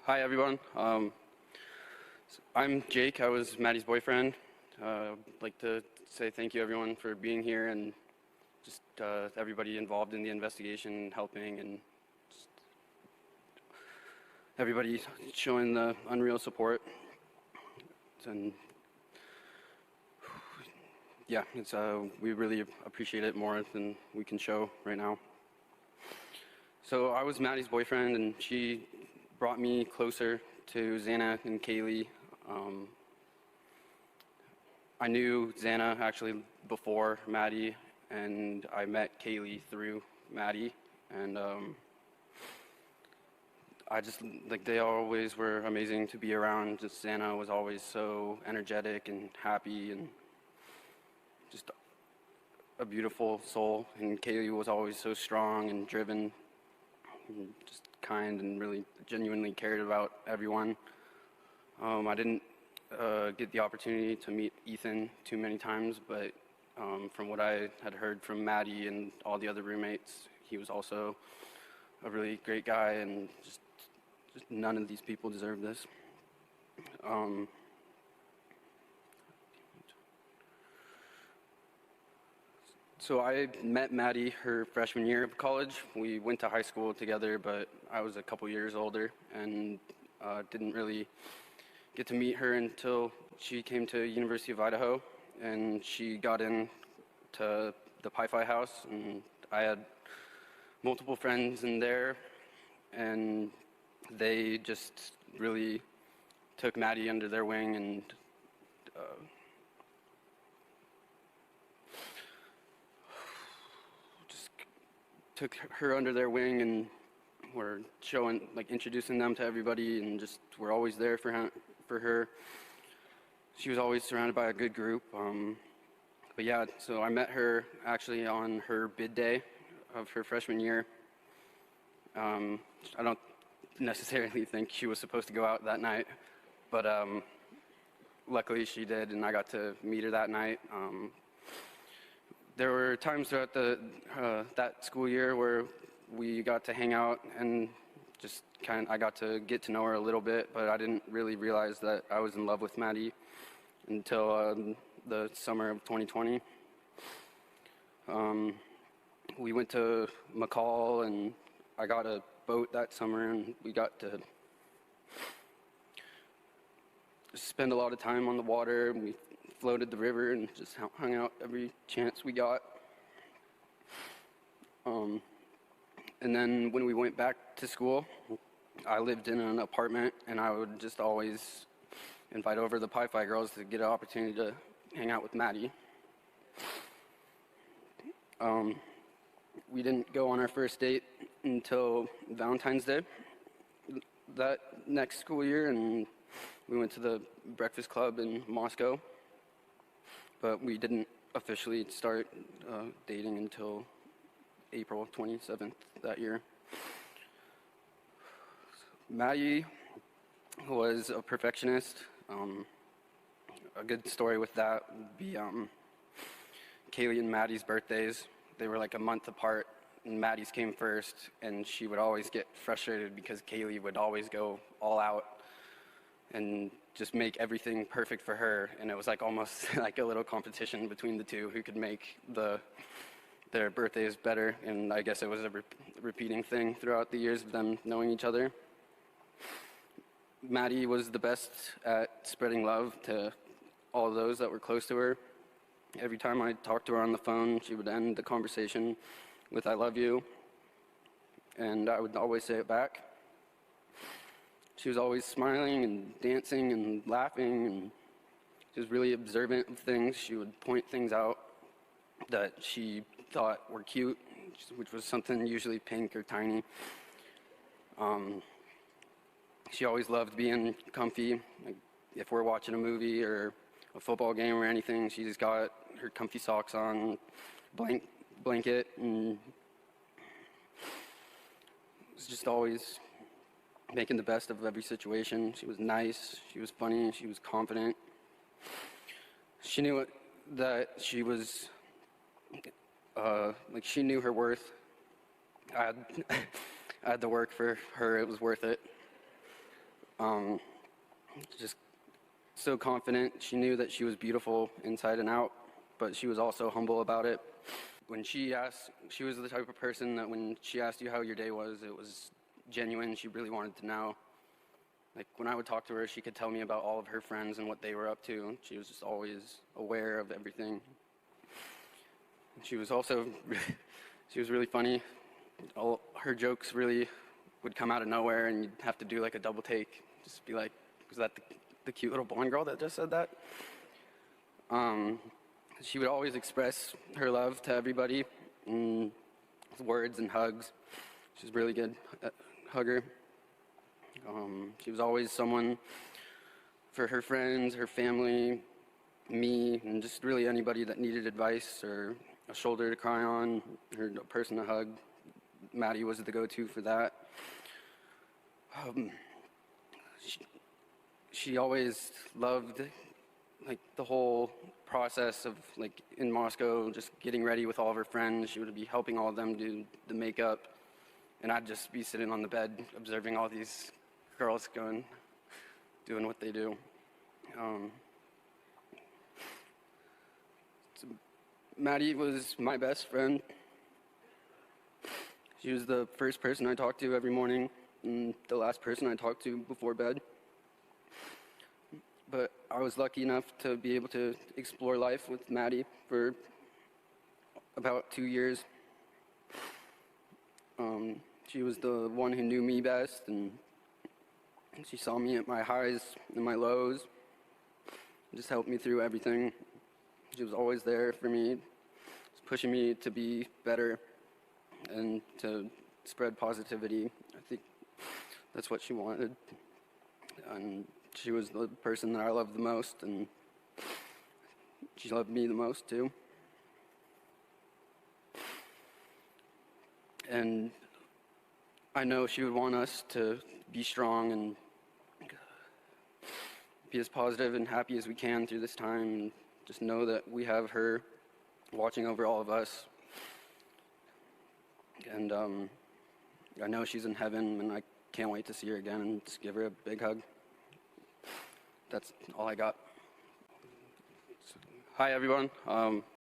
Hi, everyone. I'm Jake. I was Maddie's boyfriend. I'd like to say thank you, everyone, for being here and just everybody involved in the investigation, helping, and just everybody showing the unreal support. And yeah, we really appreciate it more than we can show right now. So I was Maddie's boyfriend, and she brought me closer to Xana and Kaylee. I knew Xana actually before Maddie, and I met Kaylee through Maddie, and they always were amazing to be around. Just Xana was always so energetic and happy, and just a beautiful soul. And Kaylee was always so strong and driven, and just kind, and really genuinely cared about everyone. I didn't get the opportunity to meet Ethan too many times, but from what I had heard from Maddie and all the other roommates, he was also a really great guy, and just none of these people deserve this. So I met Maddie her freshman year of college. We went to high school together, but I was a couple years older, and didn't really get to meet her until she came to University of Idaho, and she got in to the Pi-Fi house, and I had multiple friends in there, and they just really took Maddie under their wing, and just took her under their wing, and were introducing them to everybody, and just were always there for her. She was always surrounded by a good group. But yeah, so I met her actually on her bid day of her freshman year. I don't necessarily think she was supposed to go out that night, but luckily she did, and I got to meet her that night. There were times throughout that school year where we got to hang out, and just I got to get to know her a little bit, but I didn't really realize that I was in love with Maddie until the summer of 2020. We went to McCall, and I got a boat that summer, and we got to spend a lot of time on the water, and we floated the river and just hung out every chance we got. And then when we went back to school, I lived in an apartment, and I would just always invite over the Pi-Fi girls to get an opportunity to hang out with Maddie. We didn't go on our first date until Valentine's Day that next school year, and we went to the Breakfast Club in Moscow, but we didn't officially start dating until April 27th that year. Maddie was a perfectionist. A good story with that would be Kaylee and Maddie's birthdays. They were like a month apart, and Maddie's came first, and she would always get frustrated because Kaylee would always go all out and just make everything perfect for her, and it was like almost like a little competition between the two who could make their birthdays better, and I guess it was a repeating thing throughout the years of them knowing each other. Maddie was the best at spreading love to all those that were close to her. Every time I talked to her on the phone, she would end the conversation with "I love you," and I would always say it back. She was always smiling and dancing and laughing, and she was really observant of things. She would point things out that she thought were cute, which was something usually pink or tiny. She always loved being comfy. Like if we're watching a movie or a football game or anything, she just got her comfy socks on, blanket, and was just always making the best of every situation. She was nice, she was funny, she was confident. She knew that she was, she knew her worth. I had to work for her, it was worth it. Just so confident. She knew that she was beautiful inside and out, but she was also humble about it. When she asked, she was the type of person that when she asked you how your day was, it was genuine. She really wanted to know. Like, when I would talk to her, she could tell me about all of her friends and what they were up to. She was just always aware of everything. She was also, she was really funny. All her jokes really would come out of nowhere, and you'd have to do like a double take. Just be like, was that the cute little blonde girl that just said that? She would always express her love to everybody with words and hugs. She was a really good hugger. She was always someone for her friends, her family, me, and just really anybody that needed advice or a shoulder to cry on, or a person to hug. Maddie was the go-to for that. She always loved like the whole process of like in Moscow, just getting ready with all of her friends. She would be helping all of them do the makeup, and I'd just be sitting on the bed observing all these girls doing what they do. So Maddie was my best friend. She was the first person I talked to every morning and the last person I talked to before bed. But I was lucky enough to be able to explore life with Maddie for about 2 years. She was the one who knew me best, and she saw me at my highs and my lows, just helped me through everything. She was always there for me, just pushing me to be better and to spread positivity. I think that's what she wanted. And she was the person that I loved the most, and she loved me the most too. And I know she would want us to be strong and be as positive and happy as we can through this time, and just know that we have her watching over all of us. And I know she's in heaven, and I can't wait to see her again and just give her a big hug. That's all I got. Hi, everyone.